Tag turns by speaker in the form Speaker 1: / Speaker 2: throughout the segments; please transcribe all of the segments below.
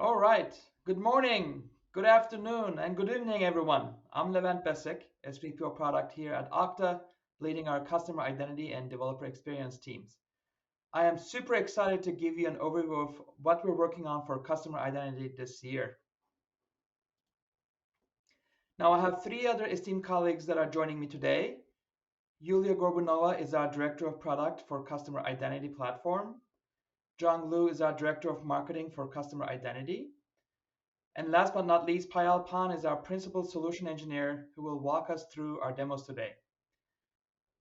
Speaker 1: All right. Good morning, good afternoon, and good evening, everyone. I'm Levent Besek, SVP of Product here at Okta, leading our customer identity and developer experience teams. I am super excited to give you an overview of what we're working on for customer identity this year. Now, I have three other esteemed colleagues that are joining me today. Yulia Gorbunova is our Director of Product for Customer Identity Platform. Zhang Lu is our Director of Marketing for Customer Identity. And last but not least, Payal Pan is our principal solution engineer who will walk us through our demos today.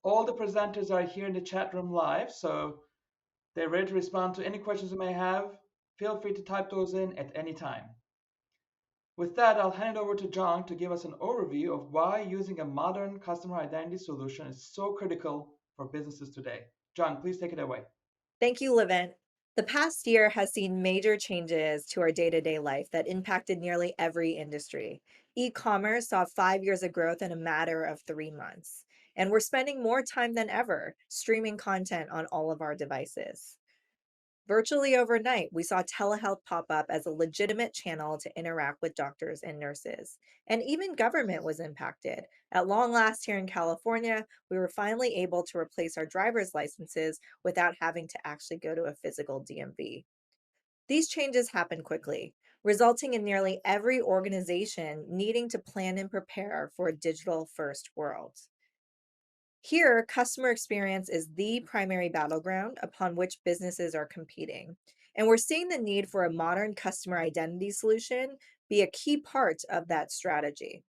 Speaker 1: All the presenters are here in the chat room live, so they're ready to respond to any questions you may have. Feel free to type those in at any time. With that, I'll hand it over to John to give us an overview of why using a modern customer identity solution is so critical for businesses today. John, please take it away.
Speaker 2: Thank you, Levent. The past year has seen major changes to our day-to-day life that impacted nearly every industry. E-commerce saw 5 years of growth in a matter of 3 months, and we're spending more time than ever streaming content on all of our devices. Virtually overnight, we saw telehealth pop up as a legitimate channel to interact with doctors and nurses. And even government was impacted. At long last, here in California, we were finally able to replace our driver's licenses without having to actually go to a physical DMV. These changes happened quickly, resulting in nearly every organization needing to plan and prepare for a digital first world. Here, customer experience is the primary battleground upon which businesses are competing. And we're seeing the need for a modern customer identity solution be a key part of that strategy.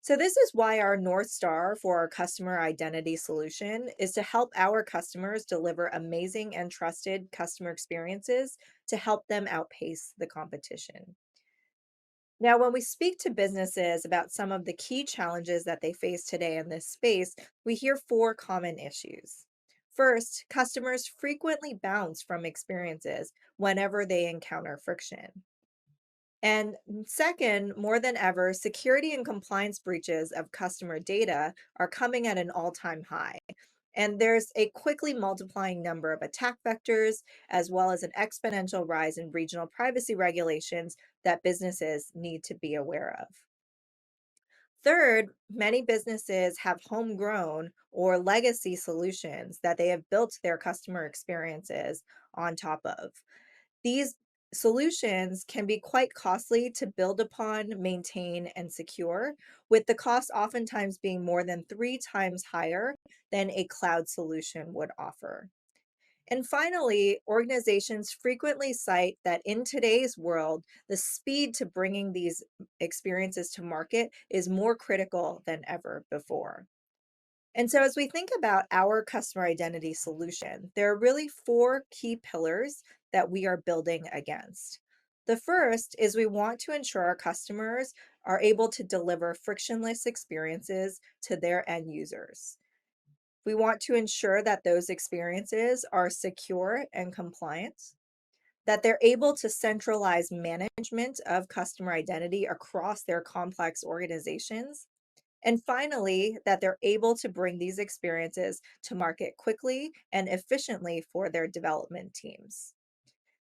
Speaker 2: So, this is why our North Star for our customer identity solution is to help our customers deliver amazing and trusted customer experiences to help them outpace the competition. Now, when we speak to businesses about some of the key challenges that they face today in this space, we hear four common issues. First, customers frequently bounce from experiences whenever they encounter friction. And second, more than ever, security and compliance breaches of customer data are coming at an all time high. And there's a quickly multiplying number of attack vectors, as well as an exponential rise in regional privacy regulations that businesses need to be aware of. Third, many businesses have homegrown or legacy solutions that they have built their customer experiences on top of. These solutions can be quite costly to build upon, maintain, and secure, with the cost oftentimes being more than 3 times higher than a cloud solution would offer. And finally, organizations frequently cite that in today's world, the speed to bringing these experiences to market is more critical than ever before. And so, as we think about our customer identity solution, there are really four key pillars that we are building against. The first is we want to ensure our customers are able to deliver frictionless experiences to their end users. We want to ensure that those experiences are secure and compliant, that they're able to centralize management of customer identity across their complex organizations, and finally, that they're able to bring these experiences to market quickly and efficiently for their development teams.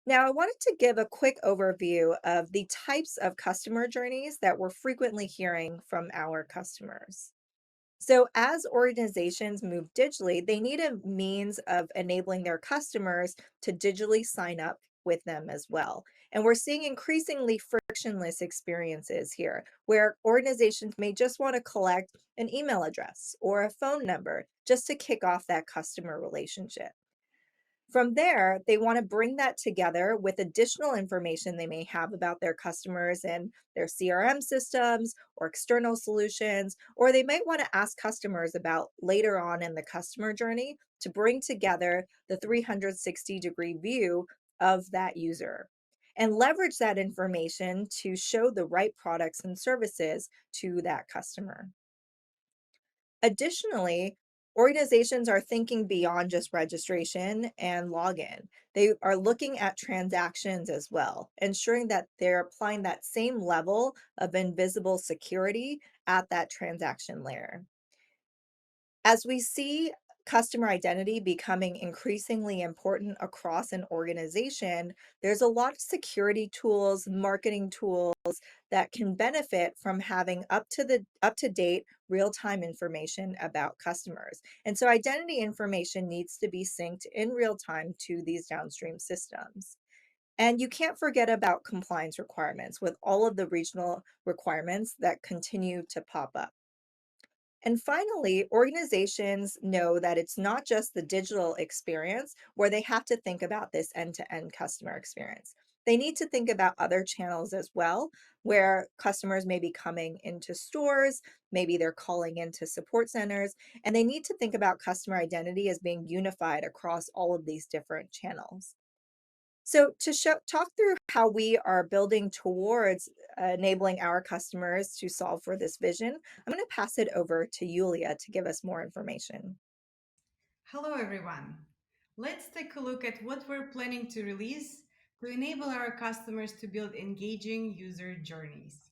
Speaker 2: Now, I wanted to give a quick overview of the types of customer journeys that we're frequently hearing from our customers. So, as organizations move digitally, they need a means of enabling their customers to digitally sign up with them as well. And we're seeing increasingly frictionless experiences here, where organizations may just want to collect an email address or a phone number just to kick off that customer relationship. From there, they want to bring that together with additional information they may have about their customers and their CRM systems or external solutions, or they might want to ask customers about later on in the customer journey to bring together the 360-degree view of that user and leverage that information to show the right products and services to that customer. Additionally, organizations are thinking beyond just registration and login. They are looking at transactions as well, ensuring that they're applying that same level of invisible security at that transaction layer. As we see customer identity becoming increasingly important across an organization, there's a lot of security tools, marketing tools that can benefit from having up to date real-time information about customers. And so identity information needs to be synced in real time to these downstream systems. And you can't forget about compliance requirements with all of the regional requirements that continue to pop up. And finally, organizations know that it's not just the digital experience where they have to think about this end to end customer experience. They need to think about other channels as well, where customers may be coming into stores, maybe they're calling into support centers, and they need to think about customer identity as being unified across all of these different channels. So, talk through how we are building towards enabling our customers to solve for this vision, I'm going to pass it over to Yulia to give us more information.
Speaker 3: Hello, everyone. Let's take a look at what we're planning to release to enable our customers to build engaging user journeys.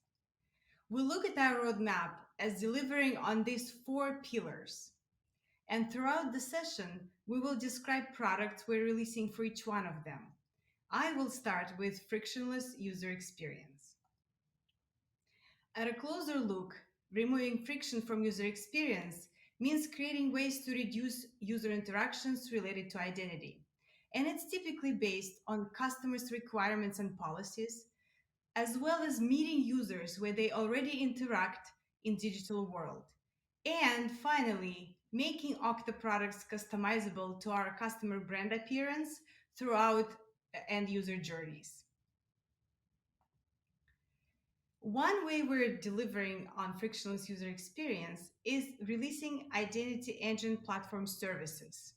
Speaker 3: We look at our roadmap as delivering on these four pillars. And throughout the session, we will describe products we're releasing for each one of them. I will start with frictionless user experience. At a closer look, removing friction from user experience means creating ways to reduce user interactions related to identity. And it's typically based on customers' requirements and policies, as well as meeting users where they already interact in digital world. And finally, making Okta products customizable to our customer brand appearance throughout end user journeys. One way we're delivering on frictionless user experience is releasing Identity Engine Platform Services.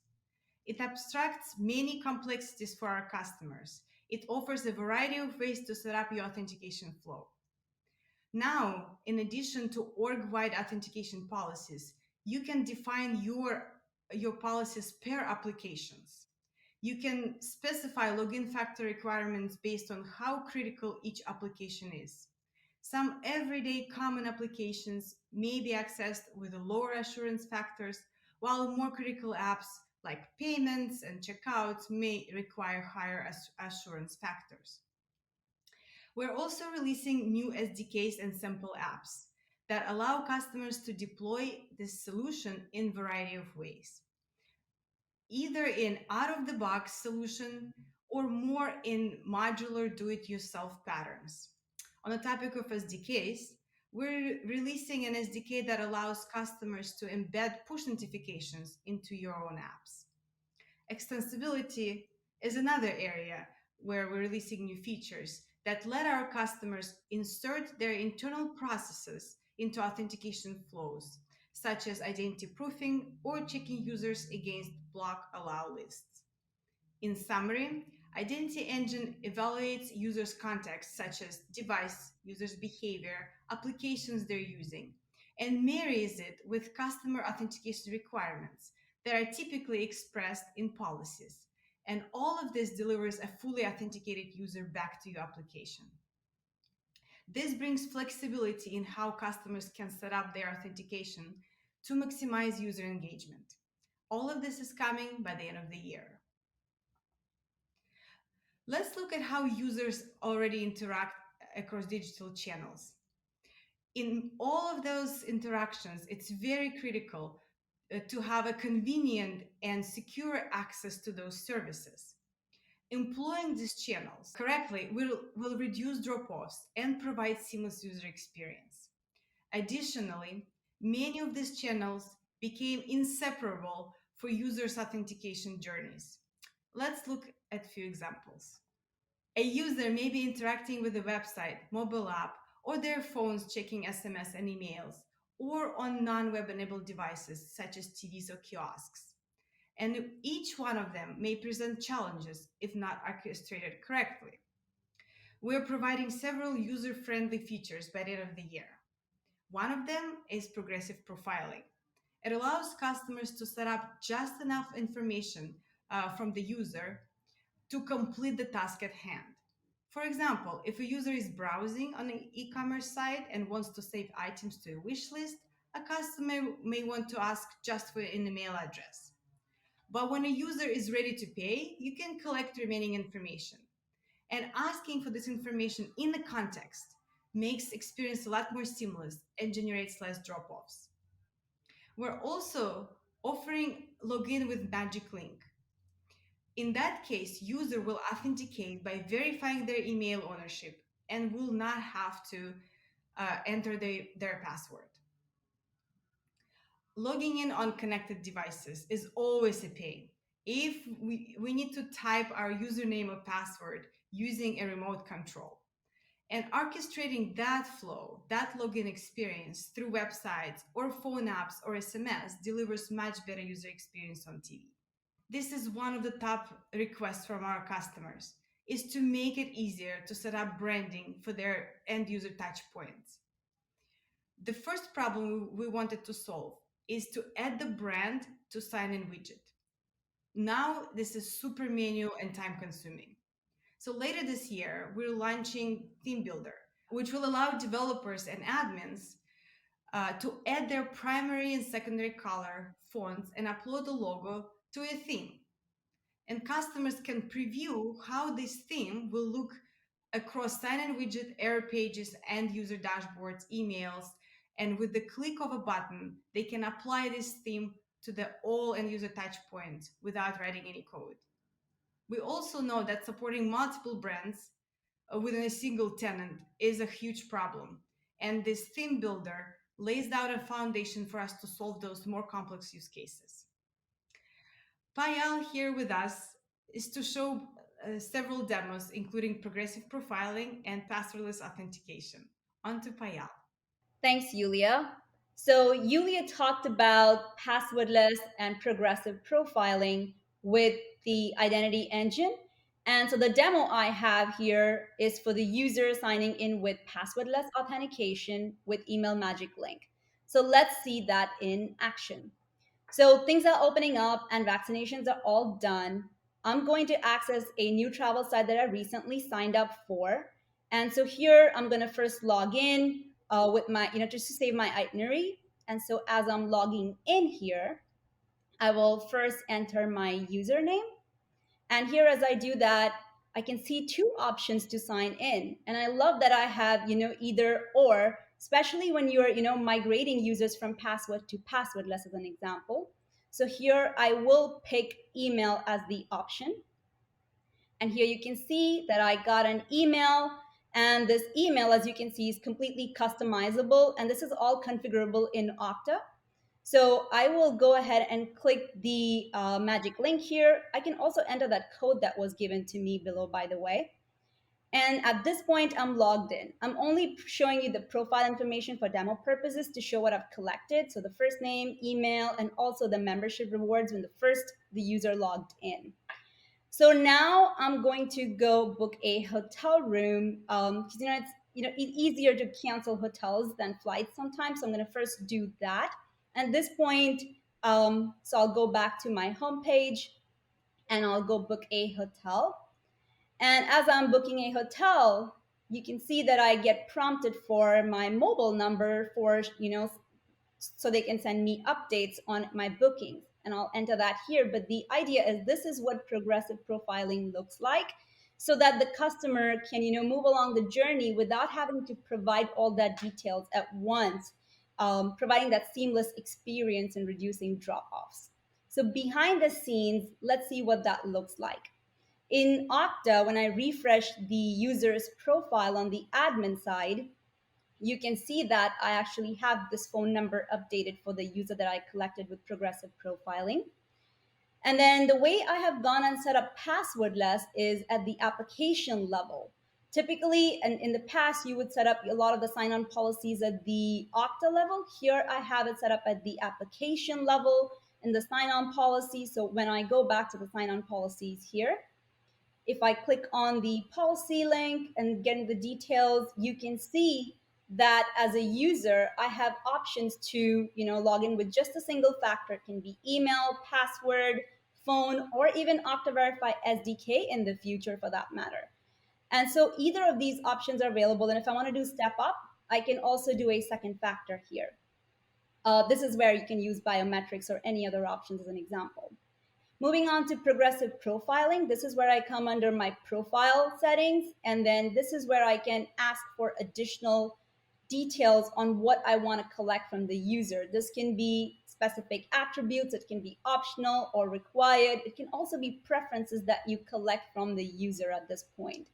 Speaker 3: It abstracts many complexities for our customers. It offers a variety of ways to set up your authentication flow. Now, in addition to org-wide authentication policies, you can define your policies per applications. You can specify login factor requirements based on how critical each application is. Some everyday common applications may be accessed with lower assurance factors, while more critical apps like payments and checkouts may require higher assurance factors. We're also releasing new SDKs and sample apps that allow customers to deploy this solution in a variety of ways, either in out-of-the-box solution or more in modular do-it-yourself patterns. On the topic of SDKs, we're releasing an SDK that allows customers to embed push notifications into your own apps. Extensibility is another area where we're releasing new features that let our customers insert their internal processes into authentication flows, such as identity proofing or checking users against block allow lists. In summary, Identity Engine evaluates users' context, such as device, users' behavior, applications they're using, and marries it with customer authentication requirements that are typically expressed in policies. And all of this delivers a fully authenticated user back to your application. This brings flexibility in how customers can set up their authentication to maximize user engagement. All of this is coming by the end of the year. Let's look at how users already interact across digital channels. In all of those interactions, it's very critical to have a convenient and secure access to those services. Employing these channels correctly will reduce drop-offs and provide seamless user experience. Additionally, many of these channels became inseparable for users' authentication journeys. Let's look at a few examples. A user may be interacting with a website, mobile app, or their phones checking SMS and emails, or on non-web enabled devices such as TVs or kiosks. And each one of them may present challenges if not orchestrated correctly. We're providing several user-friendly features by the end of the year. One of them is progressive profiling. It allows customers to set up just enough information from the user to complete the task at hand. For example, if a user is browsing on an e-commerce site and wants to save items to a wish list, a customer may want to ask just for an email address. But when a user is ready to pay, you can collect remaining information. And asking for this information in the context makes experience a lot more seamless and generates less drop-offs. We're also offering login with magic link. In that case, user will authenticate by verifying their email ownership and will not have to enter their password. Logging in on connected devices is always a pain. If we need to type our username or password using a remote control. And orchestrating that flow, that login experience through websites or phone apps or SMS delivers much better user experience on TV. This is one of the top requests from our customers is to make it easier to set up branding for their end user touch points. The first problem we wanted to solve is to add the brand to sign in widget. Now this is super manual and time consuming. So later this year, we're launching Theme Builder, which will allow developers and admins to add their primary and secondary color, fonts, and upload the logo to a theme. And customers can preview how this theme will look across sign-in widget, error pages, and user dashboards, emails, and with the click of a button, they can apply this theme to the all end user touch points without writing any code. We also know that supporting multiple brands within a single tenant is a huge problem. And this theme builder lays out a foundation for us to solve those more complex use cases. Payal here with us is to show several demos, including progressive profiling and passwordless authentication. On to Payal.
Speaker 4: Thanks, Yulia. So, Yulia talked about passwordless and progressive profiling with the identity engine. And so, the demo I have here is for the user signing in with passwordless authentication with email magic link. So, let's see that in action. So things are opening up and vaccinations are all done. I'm going to access a new travel site that I recently signed up for. And so here I'm going to first log in with my, just to save my itinerary. And so as I'm logging in here, I will first enter my username. And here, as I do that, I can see two options to sign in. And I love that I have, either or, especially when you're, migrating users from password to passwordless as an example. So here I will pick email as the option. And here you can see that I got an email. And this email, as you can see, is completely customizable. And this is all configurable in Okta. So I will go ahead and click the magic link here. I can also enter that code that was given to me below, by the way. And at this point, I'm logged in. I'm only showing you the profile information for demo purposes to show what I've collected. So the first name, email, and also the membership rewards when the user logged in. So now I'm going to go book a hotel room because it's easier to cancel hotels than flights sometimes. So I'm going to first do that. At this point, so I'll go back to my homepage and I'll go book a hotel. And as I'm booking a hotel, you can see that I get prompted for my mobile number for so they can send me updates on my bookings. And I'll enter that here. But the idea is this is what progressive profiling looks like so that the customer can, move along the journey without having to provide all that details at once, providing that seamless experience and reducing drop-offs. So behind the scenes, let's see what that looks like. In Okta, when I refresh the user's profile on the admin side, you can see that I actually have this phone number updated for the user that I collected with progressive profiling. And then the way I have gone and set up passwordless is at the application level. Typically, and in the past, you would set up a lot of the sign-on policies at the Okta level. Here, I have it set up at the application level in the sign-on policy. So when I go back to the sign-on policies here, if I click on the policy link and get into the details, you can see that as a user, I have options to log in with just a single factor. It can be email, password, phone, or even Okta Verify SDK in the future for that matter. And so either of these options are available. And if I want to do step up, I can also do a second factor here. This is where you can use biometrics or any other options as an example. Moving on to progressive profiling, this is where I come under my profile settings. And then this is where I can ask for additional details on what I want to collect from the user. This can be specific attributes, it can be optional or required. It can also be preferences that you collect from the user at this point.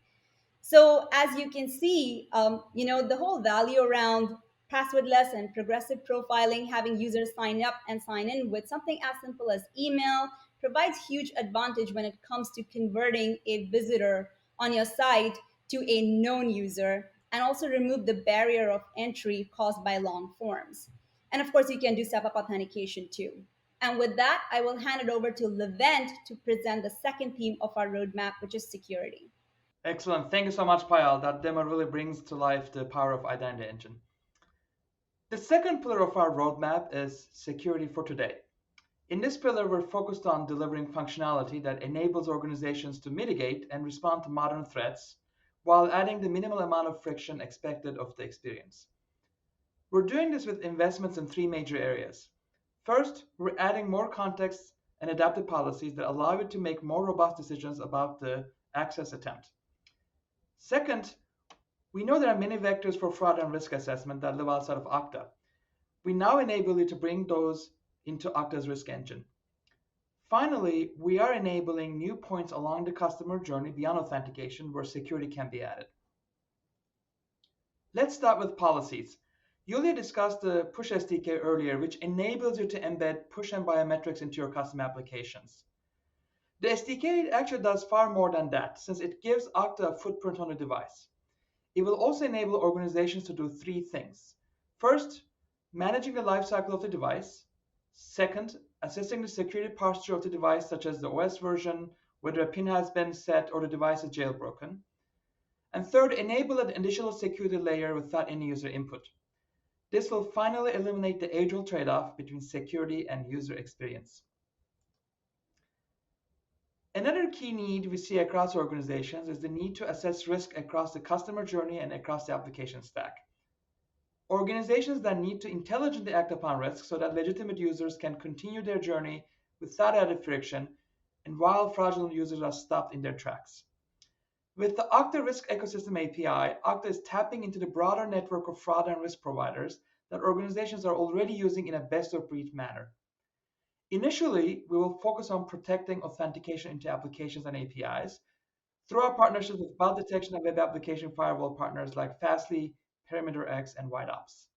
Speaker 4: So as you can see, the whole value around passwordless and progressive profiling, having users sign up and sign in with something as simple as email, provides huge advantage when it comes to converting a visitor on your site to a known user, and also remove the barrier of entry caused by long forms. And of course, you can do step-up authentication too. And with that, I will hand it over to Levent to present the second theme of our roadmap, which is security.
Speaker 1: Excellent. Thank you so much, Payal. That demo really brings to life the power of Identity Engine. The second pillar of our roadmap is security for today. In this pillar, we're focused on delivering functionality that enables organizations to mitigate and respond to modern threats while adding the minimal amount of friction expected of the experience. We're doing this with investments in three major areas. First, we're adding more context and adaptive policies that allow you to make more robust decisions about the access attempt. Second, we know there are many vectors for fraud and risk assessment that live outside of Okta. We now enable you to bring those into Okta's risk engine. Finally, we are enabling new points along the customer journey beyond authentication where security can be added. Let's start with policies. Yulia discussed the Push SDK earlier, which enables you to embed push and biometrics into your custom applications. The SDK actually does far more than that, since it gives Okta a footprint on the device. It will also enable organizations to do three things. First, managing the lifecycle of the device. Second, assessing the security posture of the device, such as the OS version, whether a PIN has been set or the device is jailbroken. And third, enable an additional security layer without any user input. This will finally eliminate the age-old trade-off between security and user experience. Another key need we see across organizations is the need to assess risk across the customer journey and across the application stack. Organizations that need to intelligently act upon risk so that legitimate users can continue their journey without added friction and while fraudulent users are stopped in their tracks. With the Okta Risk Ecosystem API, Okta is tapping into the broader network of fraud and risk providers that organizations are already using in a best-of-breed manner. Initially, we will focus on protecting authentication into applications and APIs through our partnerships with bot detection and web application firewall partners like Fastly, Perimeter X, and WideOps.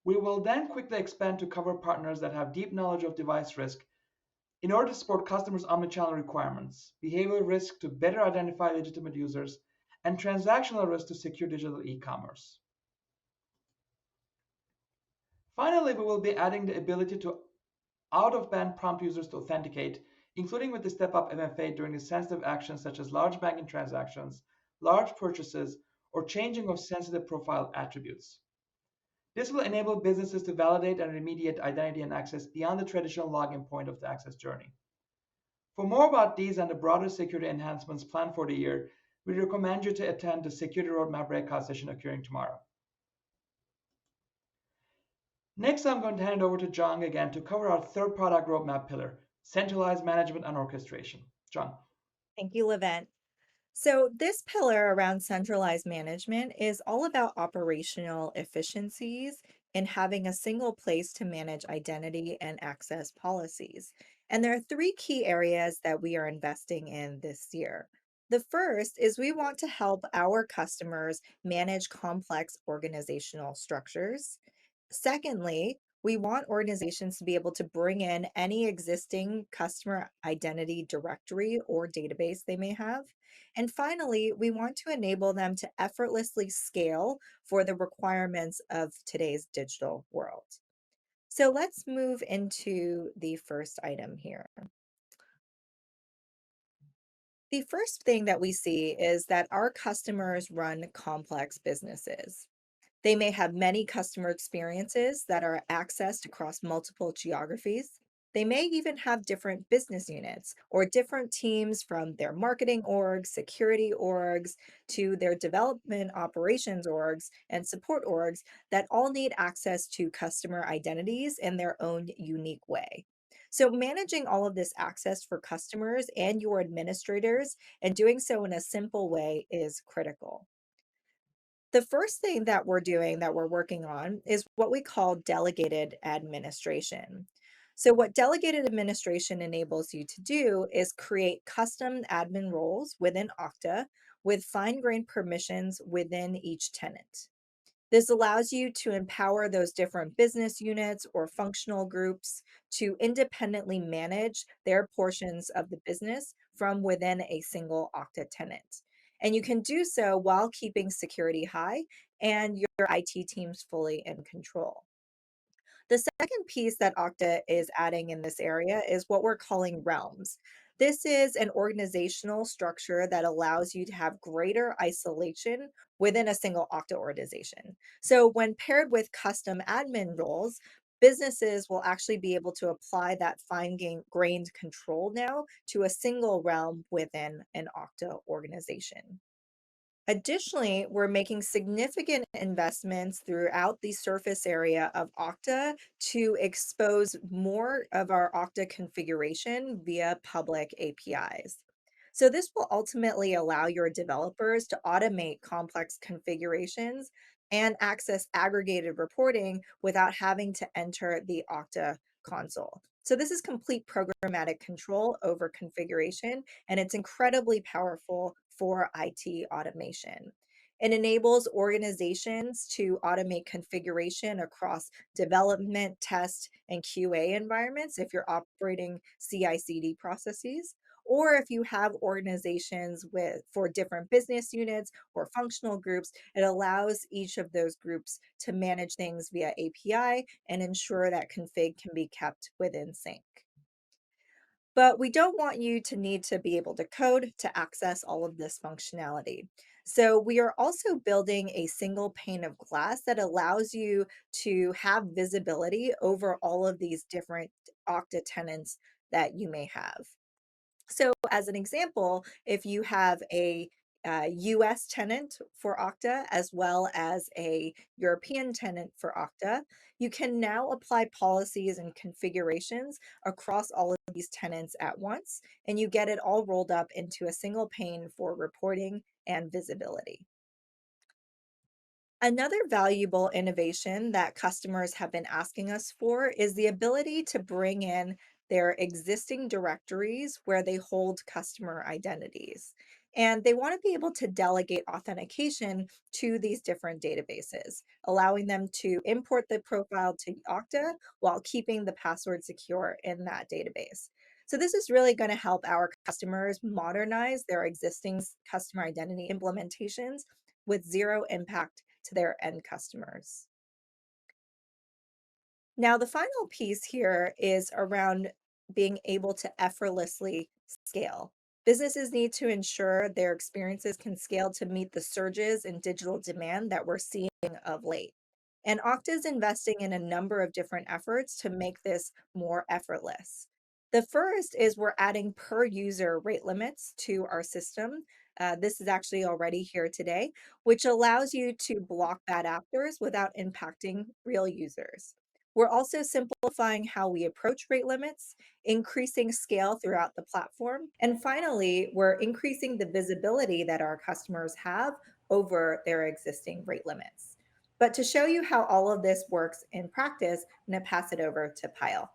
Speaker 1: We will then quickly expand to cover partners that have deep knowledge of device risk in order to support customers' omnichannel requirements, behavioral risk to better identify legitimate users, and transactional risk to secure digital e-commerce. Finally, we will be adding the ability to out-of-band prompt users to authenticate, including with the step-up MFA during the sensitive actions such as large banking transactions, large purchases, or changing of sensitive profile attributes. This will enable businesses to validate and remediate identity and access beyond the traditional login point of the access journey. For more about these and the broader security enhancements planned for the year, we recommend you to attend the Security Roadmap breakout session occurring tomorrow. Next, I'm going to hand over to John again to cover our third product roadmap pillar, centralized management and orchestration. John.
Speaker 2: Thank you, Levent. So, this pillar around centralized management is all about operational efficiencies and having a single place to manage identity and access policies. And there are three key areas that we are investing in this year. The first is we want to help our customers manage complex organizational structures. Secondly, we want organizations to be able to bring in any existing customer identity directory or database they may have. And finally, we want to enable them to effortlessly scale for the requirements of today's digital world. So let's move into the first item here. The first thing that we see is that our customers run complex businesses. They may have many customer experiences that are accessed across multiple geographies. They may even have different business units or different teams from their marketing orgs, security orgs, to their development operations orgs and support orgs that all need access to customer identities in their own unique way. So, managing all of this access for customers and your administrators and doing so in a simple way is critical. The first thing that we're doing that we're working on is what we call delegated administration. So, what delegated administration enables you to do is create custom admin roles within Okta with fine grained permissions within each tenant. This allows you to empower those different business units or functional groups to independently manage their portions of the business from within a single Okta tenant. And you can do so while keeping security high and your IT teams fully in control. The second piece that Okta is adding in this area is what we're calling realms. This is an organizational structure that allows you to have greater isolation within a single Okta organization. So, when paired with custom admin roles, businesses will actually be able to apply that grained control now to a single realm within an Okta organization. Additionally, we're making significant investments throughout the surface area of Okta to expose more of our Okta configuration via public APIs. So, this will ultimately allow your developers to automate complex configurations and access aggregated reporting without having to enter the Okta console. So, this is complete programmatic control over configuration, and it's incredibly powerful for IT automation. It enables organizations to automate configuration across development, test, and QA environments if you're operating CI/CD processes, or if you have organizations with for different business units or functional groups, it allows each of those groups to manage things via API and ensure that config can be kept within sync. But we don't want you to need to be able to code to access all of this functionality. So we are also building a single pane of glass that allows you to have visibility over all of these different Okta tenants that you may have. So, as an example, if you have a US tenant for Okta as well as a European tenant for Okta, you can now apply policies and configurations across all of these tenants at once, and you get it all rolled up into a single pane for reporting and visibility. Another valuable innovation that customers have been asking us for is the ability to bring in their existing directories where they hold customer identities. And they want to be able to delegate authentication to these different databases, allowing them to import the profile to Okta while keeping the password secure in that database. So, this is really going to help our customers modernize their existing customer identity implementations with zero impact to their end customers. Now, the final piece here is around being able to effortlessly scale. Businesses need to ensure their experiences can scale to meet the surges in digital demand that we're seeing of late. And Okta is investing in a number of different efforts to make this more effortless. The first is we're adding per user rate limits to our system. This is actually already here today, which allows you to block bad actors without impacting real users. We're also simplifying how we approach rate limits, increasing scale throughout the platform. And finally, we're increasing the visibility that our customers have over their existing rate limits. But to show you how all of this works in practice, I'm going to pass it over to Pyle.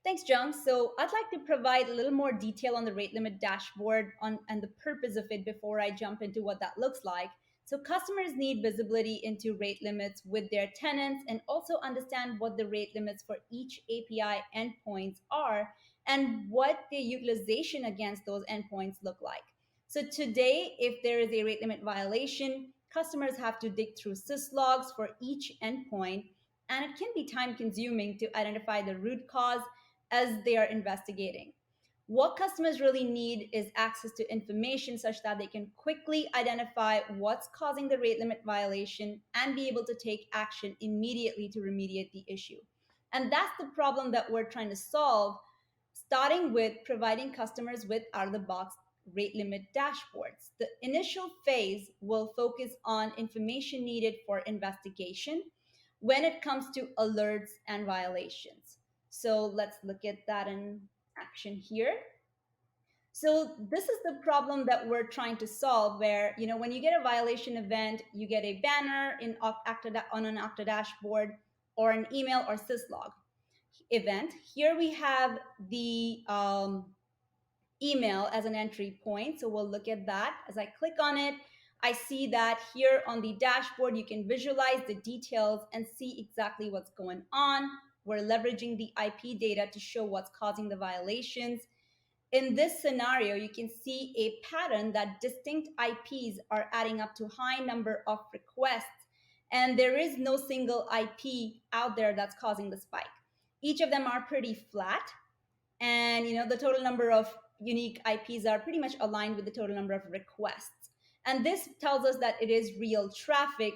Speaker 4: Thanks, John. So I'd like to provide a little more detail on the rate limit dashboard and the purpose of it before I jump into what that looks like. So customers need visibility into rate limits with their tenants and also understand what the rate limits for each API endpoints are and what the utilization against those endpoints look like. So today, if there is a rate limit violation, customers have to dig through syslogs for each endpoint, and it can be time consuming to identify the root cause as they are investigating. What customers really need is access to information such that they can quickly identify what's causing the rate limit violation and be able to take action immediately to remediate the issue. And that's the problem that we're trying to solve, starting with providing customers with out of the box rate limit dashboards. The initial phase will focus on information needed for investigation when it comes to alerts and violations. So let's look at that in action here. So this is the problem that we're trying to solve, where when you get a violation event, you get a banner on an Okta dashboard, or an email or syslog event. Here we have the email as an entry point. So we'll look at that. As I click on it, I see that here on the dashboard, you can visualize the details and see exactly what's going on. We're leveraging the IP data to show what's causing the violations. In this scenario, you can see a pattern that distinct IPs are adding up to high number of requests, and there is no single IP out there that's causing the spike. Each of them are pretty flat, and the total number of unique IPs are pretty much aligned with the total number of requests. And this tells us that it is real traffic.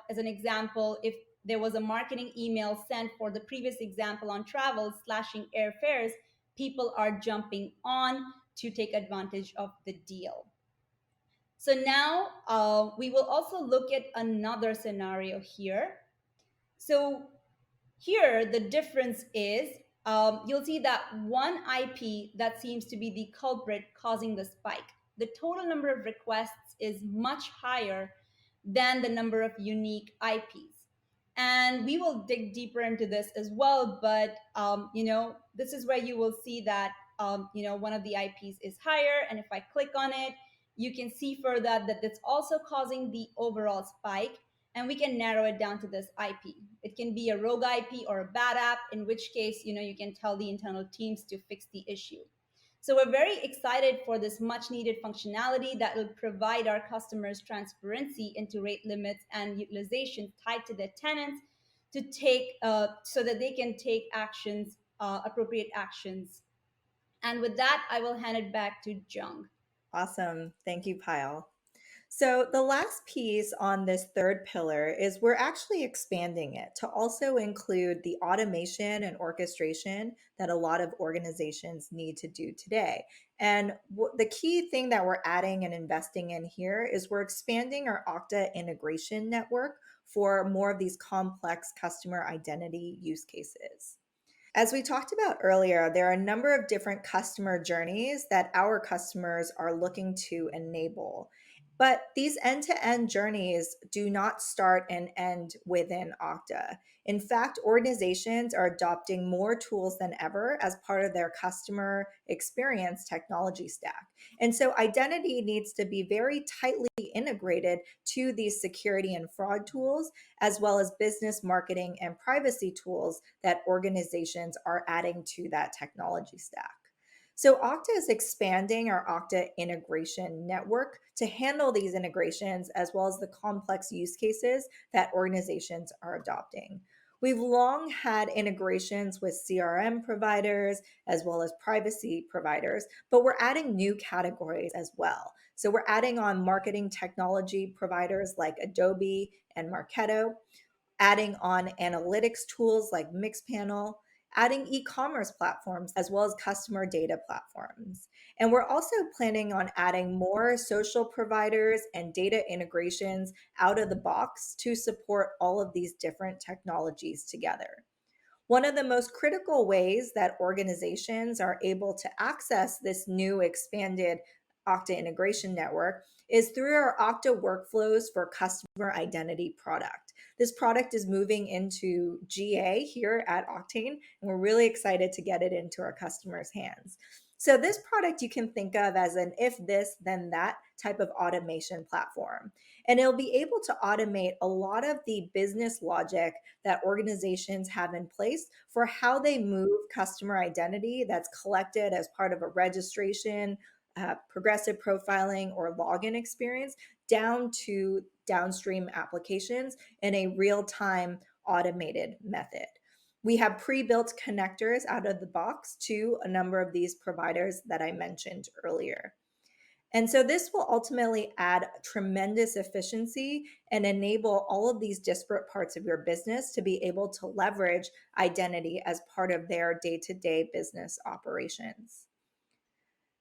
Speaker 4: As an example, if there was a marketing email sent for the previous example on travel slashing airfares, people are jumping on to take advantage of the deal. So now we will also look at another scenario here. So here, the difference is you'll see that one IP that seems to be the culprit causing the spike. The total number of requests is much higher than the number of unique IPs. And we will dig deeper into this as well. But, this is where you will see that, one of the IPs is higher. And if I click on it, you can see further that it's also causing the overall spike, and we can narrow it down to this IP. It can be a rogue IP or a bad app, in which case, you can tell the internal teams to fix the issue. So we're very excited for this much needed functionality that will provide our customers transparency into rate limits and utilization tied to their tenants to take, so that they can take actions, appropriate actions. And with that, I will hand it back to Jung.
Speaker 2: Awesome. Thank you, Payal. So the last piece on this third pillar is we're actually expanding it to also include the automation and orchestration that a lot of organizations need to do today. And the key thing that we're adding and investing in here is we're expanding our Okta integration network for more of these complex customer identity use cases. As we talked about earlier, there are a number of different customer journeys that our customers are looking to enable. But these end-to-end journeys do not start and end within Okta. In fact, organizations are adopting more tools than ever as part of their customer experience technology stack. And so identity needs to be very tightly integrated to these security and fraud tools, as well as business marketing and privacy tools that organizations are adding to that technology stack. So Okta is expanding our Okta integration network to handle these integrations as well as the complex use cases that organizations are adopting. We've long had integrations with CRM providers as well as privacy providers, but we're adding new categories as well. So we're adding on marketing technology providers like Adobe and Marketo, adding on analytics tools like Mixpanel, adding e-commerce platforms as well as customer data platforms. And we're also planning on adding more social providers and data integrations out of the box to support all of these different technologies together. One of the most critical ways that organizations are able to access this new expanded Okta integration network is through our Okta workflows for customer identity product. This product is moving into GA here at Octane, and we're really excited to get it into our customers' hands. So this product you can think of as an if this, then that type of automation platform. And it'll be able to automate a lot of the business logic that organizations have in place for how they move customer identity that's collected as part of a registration, progressive profiling, or login experience down to downstream applications in a real-time automated method. We have pre-built connectors out of the box to a number of these providers that I mentioned earlier. And so this will ultimately add tremendous efficiency and enable all of these disparate parts of your business to be able to leverage identity as part of their day-to-day business operations.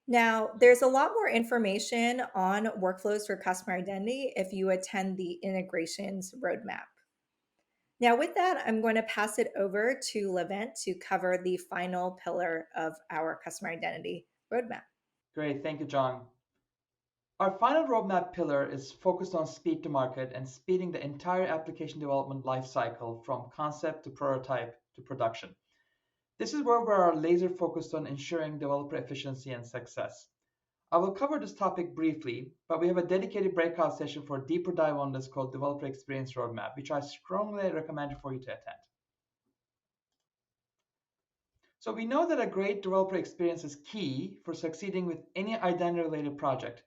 Speaker 2: Now, there's a lot more information on workflows for customer identity if you attend the integrations roadmap. Now, with that, I'm going to pass it over to Levent to cover the final pillar of our customer identity roadmap.
Speaker 1: Great, thank you, John. Our final roadmap pillar is focused on speed to market and speeding the entire application development lifecycle from concept to prototype to production. This is where we are laser focused on ensuring developer efficiency and success. I will cover this topic briefly, but we have a dedicated breakout session for a deeper dive on this called Developer Experience Roadmap, which I strongly recommend for you to attend. So we know that a great developer experience is key for succeeding with any identity-related project.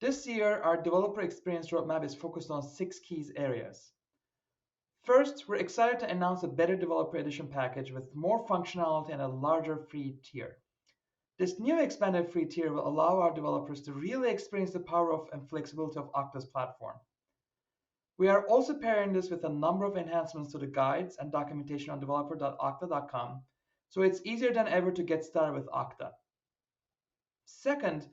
Speaker 1: This year, our developer experience roadmap is focused on 6 key areas. First, we're excited to announce a better developer edition package with more functionality and a larger free tier. This new expanded free tier will allow our developers to really experience the power of and flexibility of Okta's platform. We are also pairing this with a number of enhancements to the guides and documentation on developer.okta.com, so it's easier than ever to get started with Okta. Second,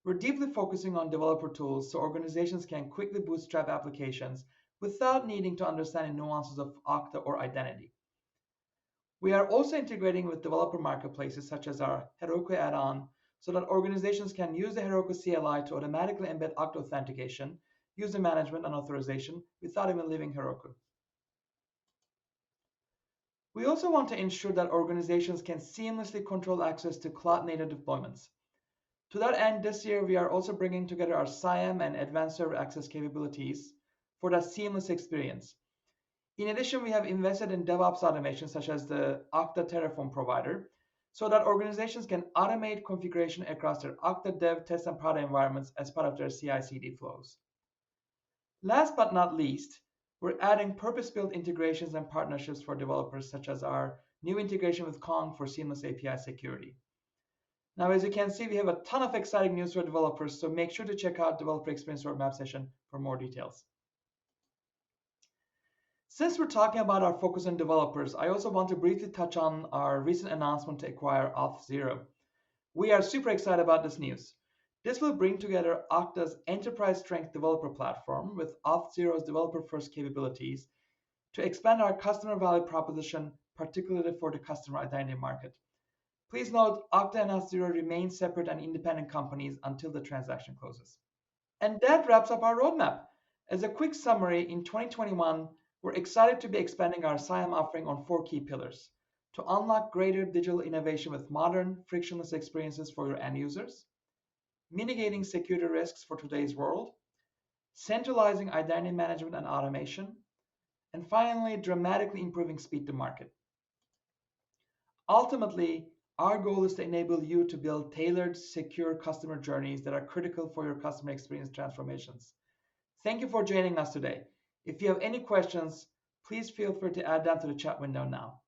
Speaker 1: we're deeply focusing on developer tools so organizations can quickly bootstrap applications without needing to understand the nuances of Okta or identity. We are also integrating with developer marketplaces such as our Heroku add-on so that organizations can use the Heroku CLI to automatically embed Okta authentication, user management, and authorization without even leaving Heroku. We also want to ensure that organizations can seamlessly control access to cloud-native deployments. To that end, this year we are also bringing together our CIAM and advanced server access capabilities for that seamless experience. In addition, we have invested in DevOps automation such as the Okta Terraform provider so that organizations can automate configuration across their Okta dev, test, and prod environments as part of their CI/CD flows. Last but not least, we're adding purpose-built integrations and partnerships for developers such as our new integration with Kong for seamless API security. Now, as you can see, we have a ton of exciting news for developers, so make sure to check out Developer Experience Roadmap session for more details. Since we're talking about our focus on developers, I also want to briefly touch on our recent announcement to acquire Auth0. We are super excited about this news. This will bring together Okta's enterprise strength developer platform with Auth0's developer-first capabilities to expand our customer value proposition, particularly for the customer identity market. Please note, Okta and Auth0 remain separate and independent companies until the transaction closes. And that wraps up our roadmap. As a quick summary, in 2021, we're excited to be expanding our CIAM offering on 4 key pillars: to unlock greater digital innovation with modern, frictionless experiences for your end users, mitigating security risks for today's world, centralizing identity management and automation, and finally, dramatically improving speed to market. Ultimately, our goal is to enable you to build tailored, secure customer journeys that are critical for your customer experience transformations. Thank you for joining us today. If you have any questions, please feel free to add them to the chat window now.